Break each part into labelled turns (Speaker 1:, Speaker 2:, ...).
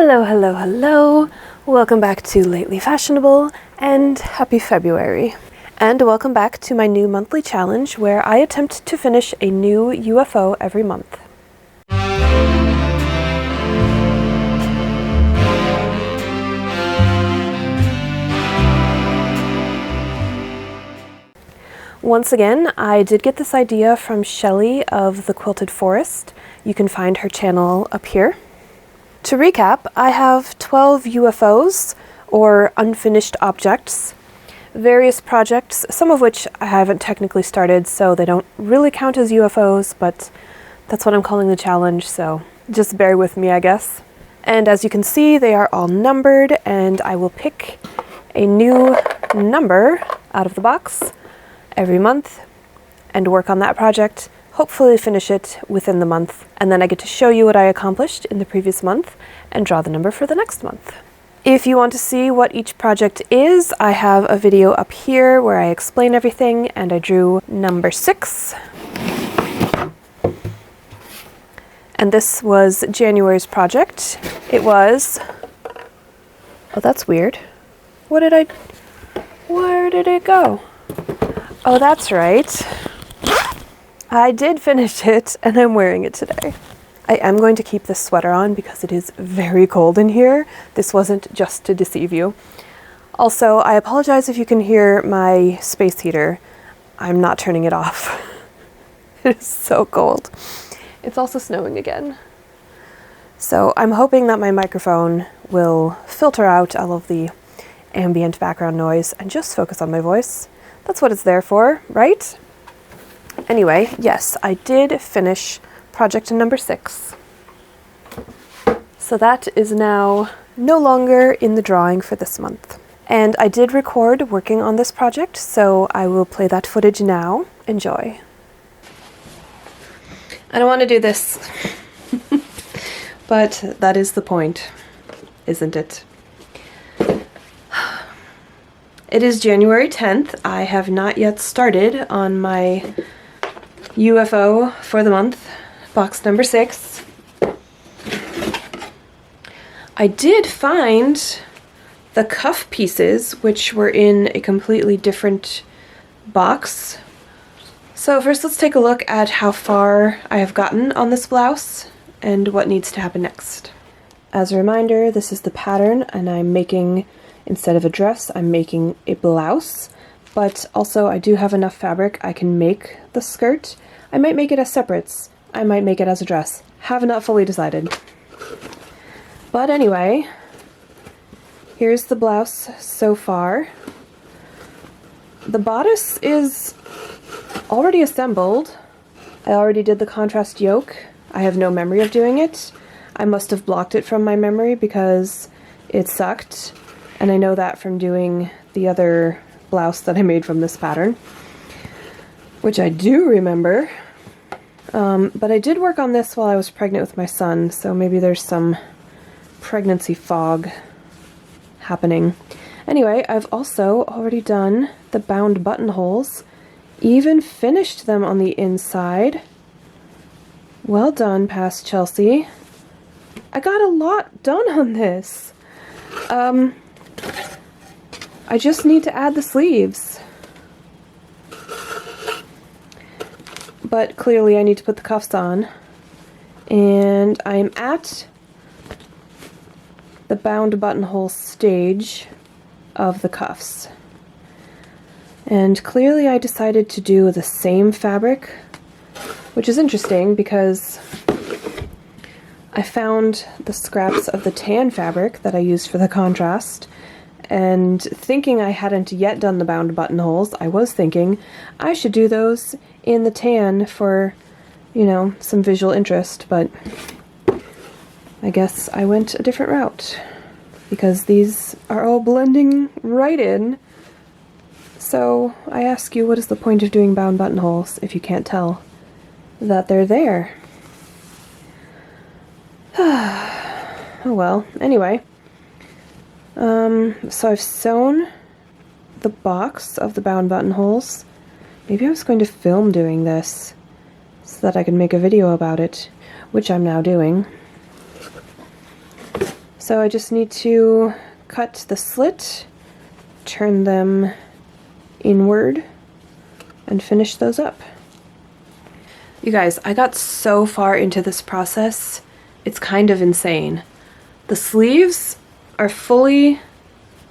Speaker 1: Hello, hello, hello. Welcome back to Lately Fashionable and happy February. And welcome back to my new monthly challenge where I attempt to finish a new UFO every month. Once again, I did get this idea from Shelly of The Quilted Forest. You can find her channel up here. To recap, I have 12 UFOs, or unfinished objects, various projects, some of which I haven't technically started, so they don't really count as UFOs, but that's what I'm calling the challenge, so just bear with me, I guess. And as you can see, they are all numbered, and I will pick a new number out of the box every month and work on that project, hopefully finish it within the month, and then I get to show you what I accomplished in the previous month and draw the number for the next month. If you want to see what each project is, I have a video up here where I explain everything, and I drew number 6. And this was January's project. It was... Oh, that's weird. Where did it go? Oh, that's right. I did finish it, and I'm wearing it today. I am going to keep this sweater on because it is very cold in here. This wasn't just to deceive you. Also, I apologize if you can hear my space heater. I'm not turning it off. It is so cold. It's also snowing again. So I'm hoping that my microphone will filter out all of the ambient background noise and just focus on my voice. That's what it's there for, right? Anyway, yes, I did finish project number 6. So that is now no longer in the drawing for this month. And I did record working on this project, so I will play that footage now. Enjoy. I don't want to do this, but that is the point, isn't it? It is January 10th. I have not yet started on my UFO for the month, box number 6. I did find the cuff pieces, which were in a completely different box. So first let's take a look at how far I have gotten on this blouse and what needs to happen next. As a reminder, this is the pattern, and I'm making, instead of a dress, I'm making a blouse. But also I do have enough fabric I can make the skirt. I might make it as separates. I might make it as a dress. Have not fully decided. But anyway, here's the blouse so far. The bodice is already assembled. I already did the contrast yoke. I have no memory of doing it. I must have blocked it from my memory because it sucked. And I know that from doing the other blouse that I made from this pattern, which I do remember. But I did work on this while I was pregnant with my son, so maybe there's some pregnancy fog happening. Anyway, I've also already done the bound buttonholes, even finished them on the inside. Well done, past Chelsea. I got a lot done on this. I just need to add the sleeves. But clearly I need to put the cuffs on. And I'm at the bound buttonhole stage of the cuffs. And clearly I decided to do the same fabric, which is interesting because I found the scraps of the tan fabric that I used for the contrast, and thinking I hadn't yet done the bound buttonholes, I was thinking I should do those in the tan for, you know, some visual interest, but I guess I went a different route because these are all blending right in. So I ask you, what is the point of doing bound buttonholes if you can't tell that they're there? Oh well, anyway. So I've sewn the box of the bound buttonholes. Maybe I was going to film doing this so that I could make a video about it, which I'm now doing. So I just need to cut the slit, turn them inward, and finish those up. You guys, I got so far into this process, it's kind of insane. The sleeves are fully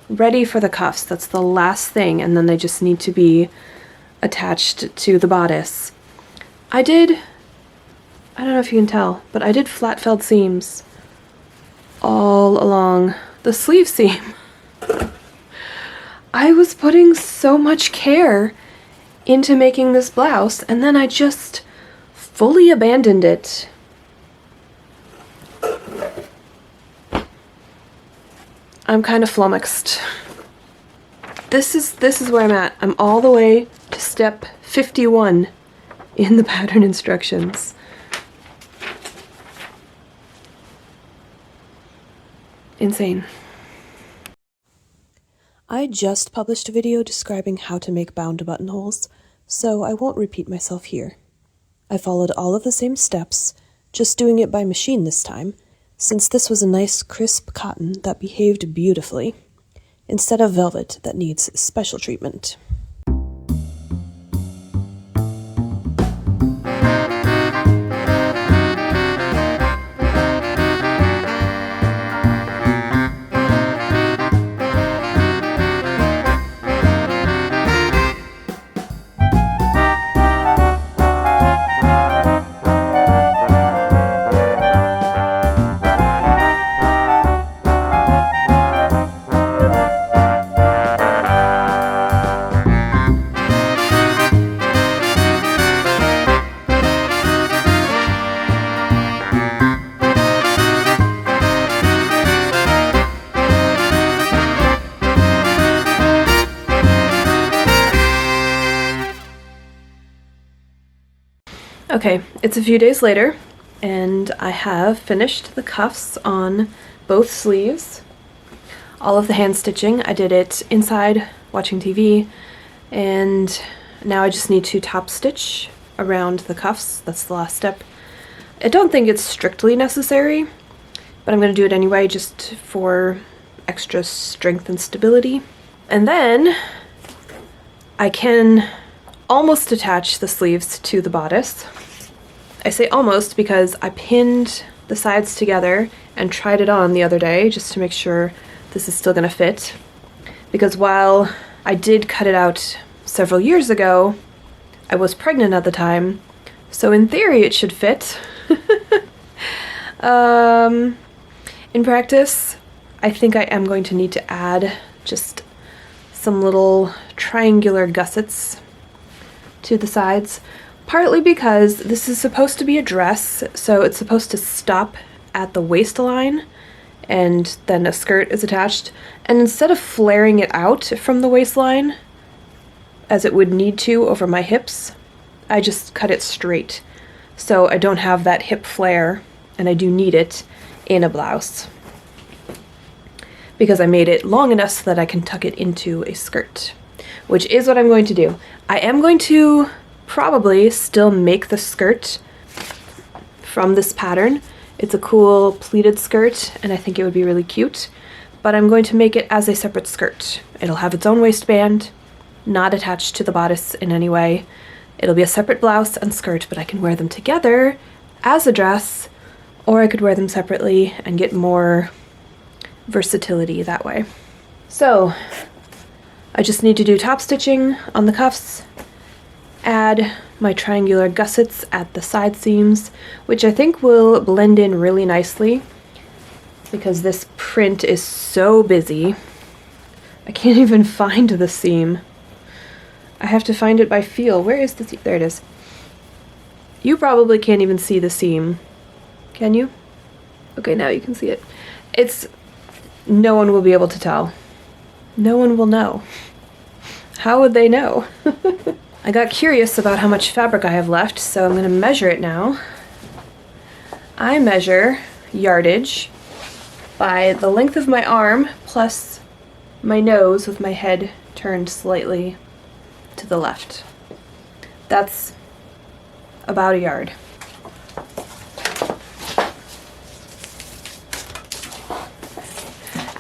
Speaker 1: ready for the cuffs. That's the last thing, and then they just need to be attached to the bodice. I don't know if you can tell, but I did flat felled seams all along the sleeve seam. I was putting so much care into making this blouse, and then I just fully abandoned it. I'm kind of flummoxed. This is where I'm at. I'm all the way to step 51 in the pattern instructions. Insane. I just published a video describing how to make bound buttonholes, so I won't repeat myself here. I followed all of the same steps, just doing it by machine this time, since this was a nice crisp cotton that behaved beautifully, instead of velvet that needs special treatment. Okay, it's a few days later, and I have finished the cuffs on both sleeves. All of the hand stitching, I did it inside watching TV, and now I just need to top stitch around the cuffs. That's the last step. I don't think it's strictly necessary, but I'm going to do it anyway just for extra strength and stability. And then I can almost attach the sleeves to the bodice. I say almost because I pinned the sides together and tried it on the other day just to make sure this is still going to fit. Because while I did cut it out several years ago, I was pregnant at the time, so in theory it should fit. In practice, I think I am going to need to add just some little triangular gussets to the sides. Partly because this is supposed to be a dress, so it's supposed to stop at the waistline and then a skirt is attached. And instead of flaring it out from the waistline, as it would need to over my hips, I just cut it straight. So I don't have that hip flare, and I do need it in a blouse. Because I made it long enough so that I can tuck it into a skirt, which is what I'm going to do. I am going to probably still make the skirt from this pattern. It's a cool pleated skirt, and I think it would be really cute, but I'm going to make it as a separate skirt. It'll have its own waistband, not attached to the bodice in any way. It'll be a separate blouse and skirt, but I can wear them together as a dress, or I could wear them separately and get more versatility that way. So I just need to do top stitching on the cuffs, add my triangular gussets at the side seams, which I think will blend in really nicely because this print is so busy. I can't even find the seam. I have to find it by feel. Where is the seam? There it is. You probably can't even see the seam. Can you? Okay, now you can see it. No one will be able to tell. No one will know. How would they know? I got curious about how much fabric I have left, so I'm going to measure it now. I measure yardage by the length of my arm plus my nose with my head turned slightly to the left. That's about a yard.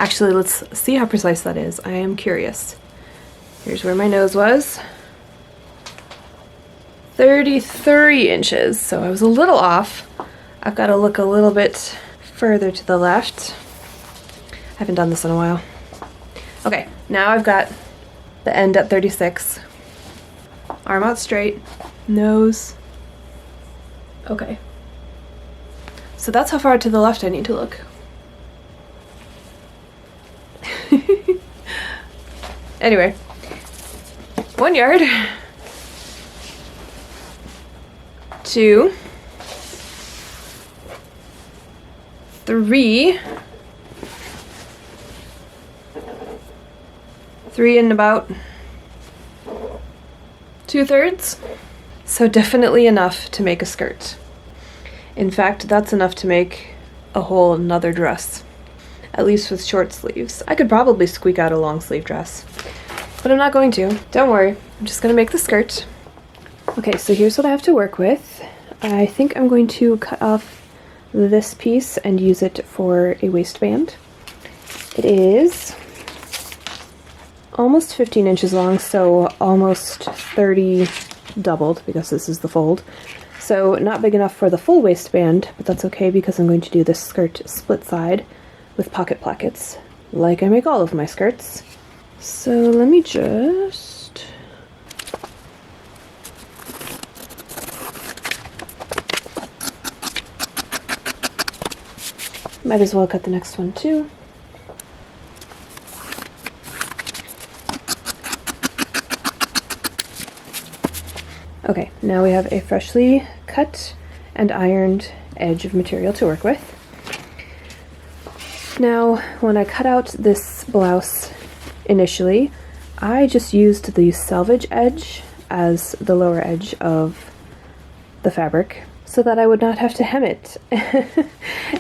Speaker 1: Actually, let's see how precise that is. I am curious. Here's where my nose was. 33 inches, so I was a little off. I've got to look a little bit further to the left. I haven't done this in a while. Okay, now I've got the end at 36. Arm out straight, nose. Okay. So that's how far to the left I need to look. Anyway, 1 yard. 2, 3, 3 and about 2/3. So definitely enough to make a skirt. In fact, that's enough to make a whole another dress, at least with short sleeves. I could probably squeak out a long sleeve dress, but I'm not going to. Don't worry, I'm just gonna make the skirt. Okay, so here's what I have to work with. I think I'm going to cut off this piece and use it for a waistband. It is almost 15 inches long, so almost 30 doubled, because this is the fold. So not big enough for the full waistband, but that's okay because I'm going to do this skirt split side with pocket plackets, like I make all of my skirts. So let me just... Might as well cut the next one too. Okay, now we have a freshly cut and ironed edge of material to work with. Now, when I cut out this blouse initially, I just used the selvage edge as the lower edge of the fabric so that I would not have to hem it.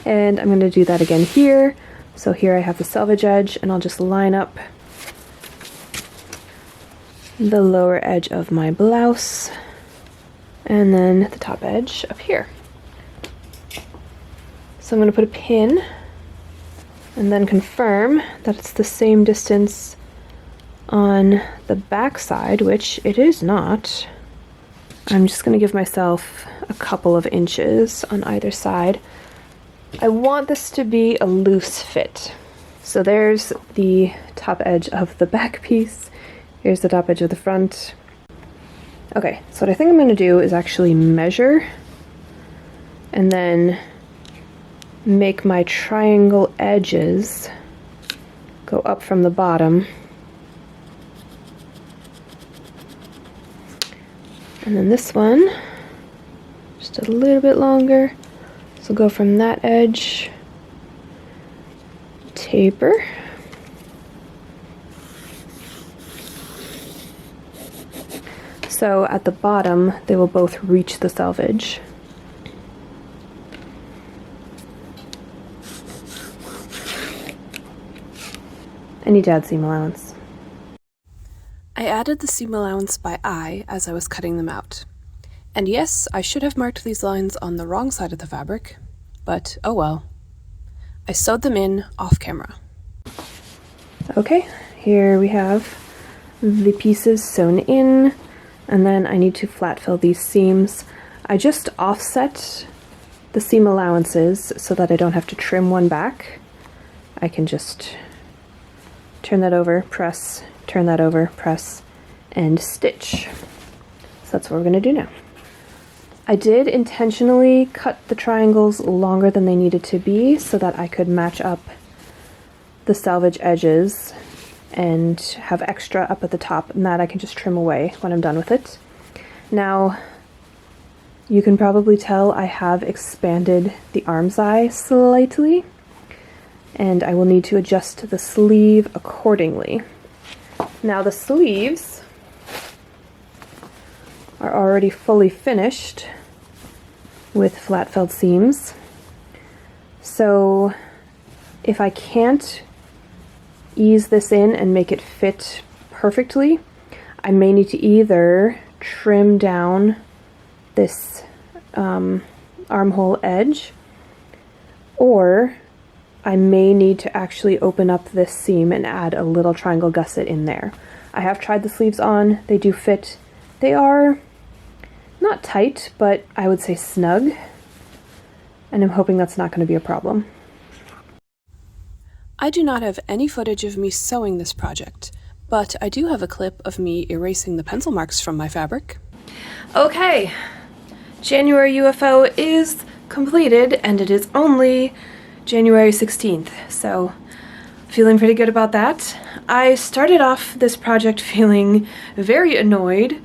Speaker 1: And I'm going to do that again here. So here I have the selvage edge, and I'll just line up the lower edge of my blouse, and then the top edge up here. So I'm going to put a pin and then confirm that it's the same distance on the back side, which it is not. I'm just going to give myself a couple of inches on either side. I want this to be a loose fit. So there's the top edge of the back piece. Here's the top edge of the front. Okay, so what I think I'm going to do is actually measure and then make my triangle edges go up from the bottom. And then this one, just a little bit longer. So go from that edge, taper. So at the bottom, they will both reach the selvage. I need to add seam allowance. I added the seam allowance by eye as I was cutting them out. And yes, I should have marked these lines on the wrong side of the fabric, but oh well. I sewed them in off camera. Okay, here we have the pieces sewn in, and then I need to flat fill these seams. I just offset the seam allowances so that I don't have to trim one back. I can just turn that over, press, turn that over, press, and stitch. So that's what we're going to do now. I did intentionally cut the triangles longer than they needed to be so that I could match up the selvage edges and have extra up at the top, and that I can just trim away when I'm done with it. Now, you can probably tell I have expanded the armscye slightly, and I will need to adjust the sleeve accordingly. Now the sleeves are already fully finished with flat felled seams. So if I can't ease this in and make it fit perfectly, I may need to either trim down this armhole edge or I may need to actually open up this seam and add a little triangle gusset in there. I have tried the sleeves on. They do fit. They are not tight, but I would say snug. And I'm hoping that's not going to be a problem. I do not have any footage of me sewing this project, but I do have a clip of me erasing the pencil marks from my fabric. Okay, January UFO is completed, and it is only January 16th, so feeling pretty good about that. I started off this project feeling very annoyed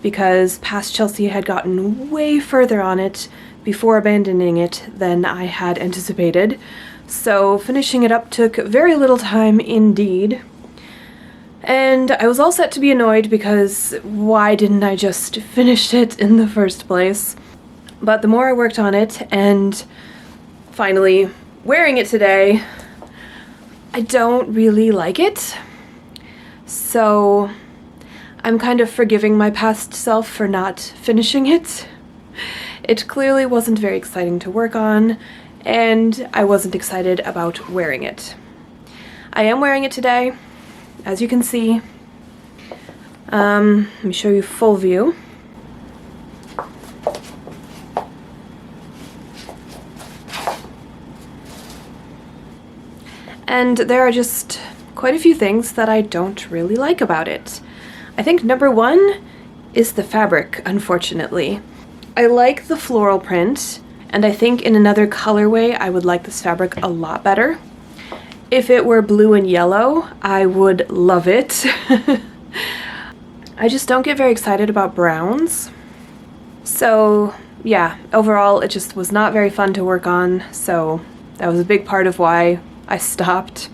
Speaker 1: because past Chelsea had gotten way further on it before abandoning it than I had anticipated, so finishing it up took very little time indeed. And I was all set to be annoyed because why didn't I just finish it in the first place? But the more I worked on it and finally wearing it today, I don't really like it. So I'm kind of forgiving my past self for not finishing it. It clearly wasn't very exciting to work on, and I wasn't excited about wearing it. I am wearing it today, as you can see. Let me show you full view. And there are just quite a few things that I don't really like about it. I think number one is the fabric, unfortunately. I like the floral print, and I think in another colorway I would like this fabric a lot better. If it were blue and yellow, I would love it. I just don't get very excited about browns. So yeah, overall it just was not very fun to work on, so that was a big part of why I stopped,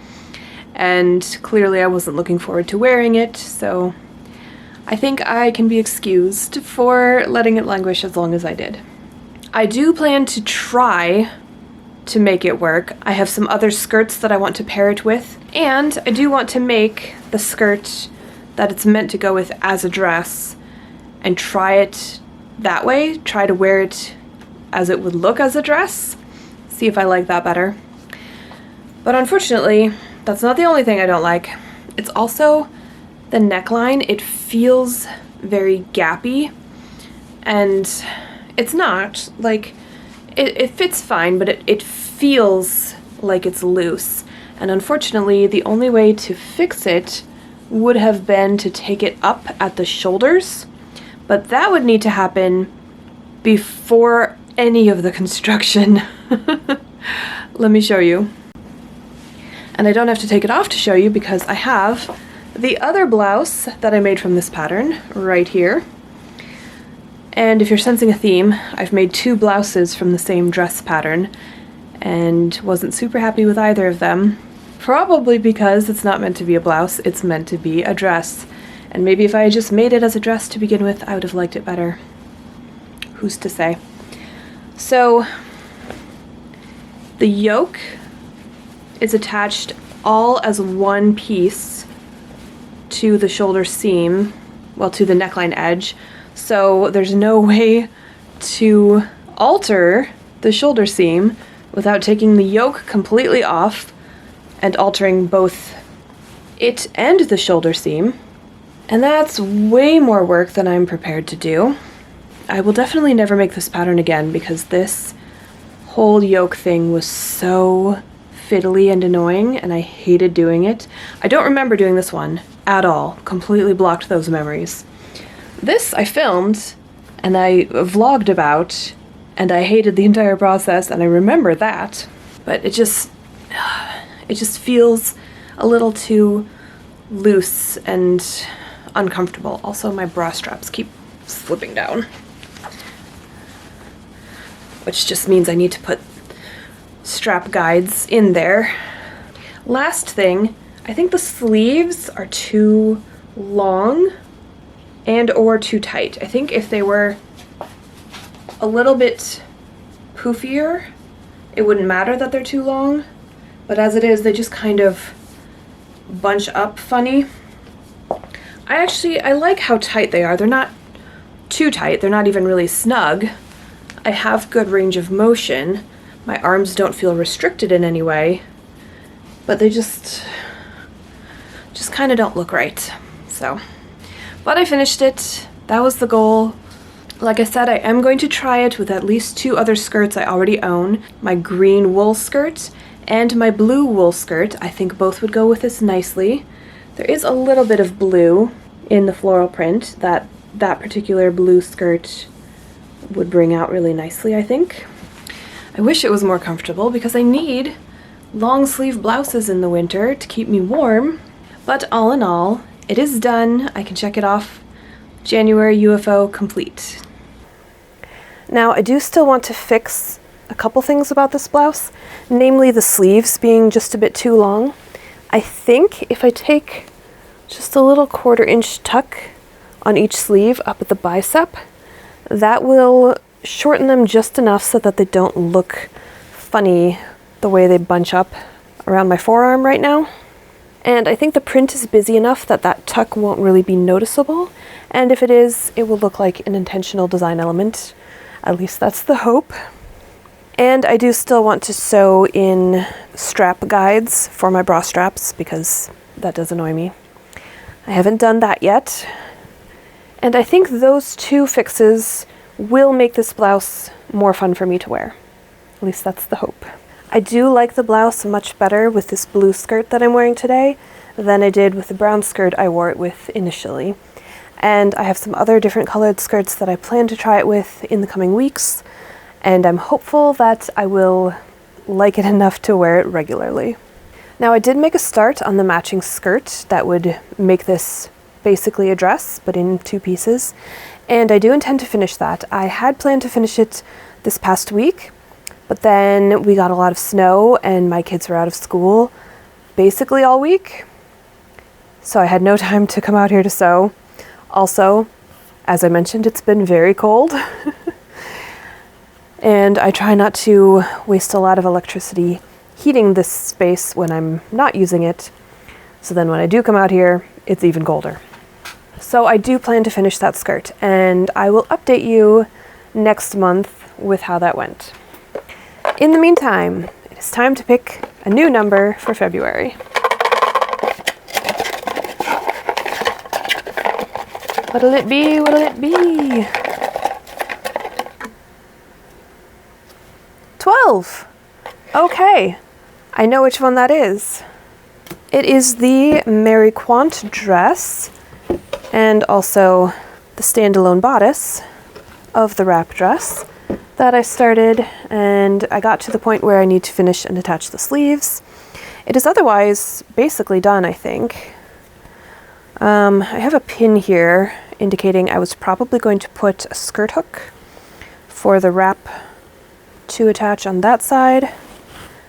Speaker 1: and clearly I wasn't looking forward to wearing it, so I think I can be excused for letting it languish as long as I did. I do plan to try to make it work. I have some other skirts that I want to pair it with, and I do want to make the skirt that it's meant to go with as a dress and try it that way, try to wear it as it would look as a dress, see if I like that better. But unfortunately, that's not the only thing I don't like. It's also the neckline. It feels very gappy, and it's not. Like, it fits fine, but it feels like it's loose. And unfortunately, the only way to fix it would have been to take it up at the shoulders, but that would need to happen before any of the construction. Let me show you. And I don't have to take it off to show you because I have the other blouse that I made from this pattern right here. And if you're sensing a theme, I've made two blouses from the same dress pattern and wasn't super happy with either of them. Probably because it's not meant to be a blouse, it's meant to be a dress. And maybe if I had just made it as a dress to begin with, I would have liked it better. Who's to say? So the yoke is attached all as one piece to the shoulder seam, well, to the neckline edge, so there's no way to alter the shoulder seam without taking the yoke completely off and altering both it and the shoulder seam, and that's way more work than I'm prepared to do. I will definitely never make this pattern again because this whole yoke thing was so fiddly and annoying, and I hated doing it. I don't remember doing this one at all. Completely blocked those memories. This I filmed and I vlogged about, and I hated the entire process, and I remember that, but it just feels a little too loose and uncomfortable. Also, my bra straps keep slipping down, which just means I need to put strap guides in there. Last thing, I think the sleeves are too long and or too tight. I think if they were a little bit poofier, it wouldn't matter that they're too long, but as it is, they just kind of bunch up funny. I like how tight they are. They're not too tight. They're not even really snug. I have good range of motion. My arms don't feel restricted in any way, but they just kind of don't look right. So, but I finished it. That was the goal. Like I said, I am going to try it with at least 2 other skirts I already own. My green wool skirt and my blue wool skirt. I think both would go with this nicely. There is a little bit of blue in the floral print that particular blue skirt would bring out really nicely, I think. I wish it was more comfortable because I need long sleeve blouses in the winter to keep me warm. But all in all, it is done. I can check it off. January UFO complete. Now, I do still want to fix a couple things about this blouse, namely the sleeves being just a bit too long. I think if I take just a little 1/4 inch tuck on each sleeve up at the bicep, that will shorten them just enough so that they don't look funny the way they bunch up around my forearm right now. And I think the print is busy enough that that tuck won't really be noticeable, and if it is, it will look like an intentional design element. At least that's the hope. And I do still want to sew in strap guides for my bra straps because that does annoy me. I haven't done that yet. And I think those 2 fixes will make this blouse more fun for me to wear. At least that's the hope. I do like the blouse much better with this blue skirt that I'm wearing today than I did with the brown skirt I wore it with initially. And I have some other different colored skirts that I plan to try it with in the coming weeks, and I'm hopeful that I will like it enough to wear it regularly. Now, I did make a start on the matching skirt that would make this basically a dress, but in 2 pieces, and I do intend to finish that. I had planned to finish it this past week, but then we got a lot of snow and my kids were out of school basically all week, so I had no time to come out here to sew. Also, as I mentioned, it's been very cold, and I try not to waste a lot of electricity heating this space when I'm not using it, so then when I do come out here, it's even colder. So I do plan to finish that skirt, and I will update you next month with how that went. In the meantime, it is time to pick a new number for February. What'll it be? What'll it be? 12! Okay, I know which one that is. It is the Mary Quant dress, and also the standalone bodice of the wrap dress that I started, and I got to the point where I need to finish and attach the sleeves. It is otherwise basically done, I think. I have a pin here indicating I was probably going to put a skirt hook for the wrap to attach on that side,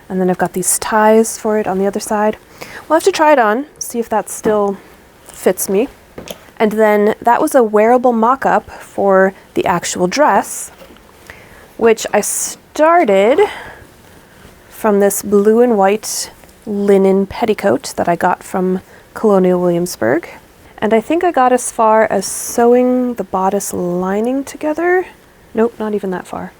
Speaker 1: and then I've got these ties for it on the other side. We'll have to try it on, see if that still fits me. And then that was a wearable mock-up for the actual dress, which I started from this blue and white linen petticoat that I got from Colonial Williamsburg. And I think I got as far as sewing the bodice lining together. Nope, not even that far.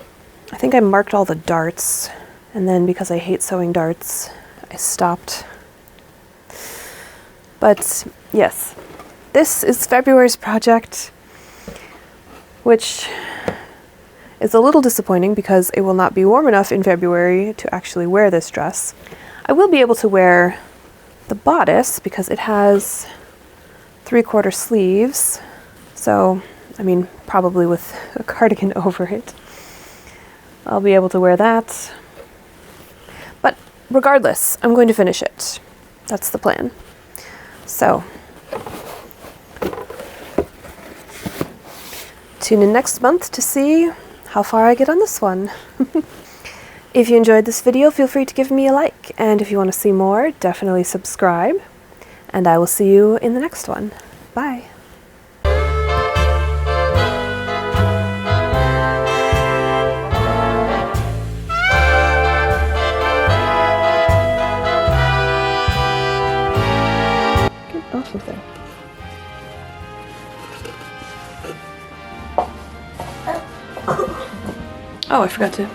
Speaker 1: I think I marked all the darts, and then because I hate sewing darts, I stopped. But yes, this is February's project, which is a little disappointing because it will not be warm enough in February to actually wear this dress. I will be able to wear the bodice because it has 3/4 sleeves, so I mean probably with a cardigan over it I'll be able to wear that. But regardless, I'm going to finish it. That's the plan. So tune in next month to see how far I get on this one. If you enjoyed this video, feel free to give me a like, and if you want to see more, definitely subscribe, and I will see you in the next one. Bye! Get off of there. Oh, I forgot to.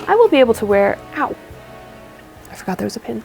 Speaker 1: I will be able to wear, ow, I forgot there was a pin.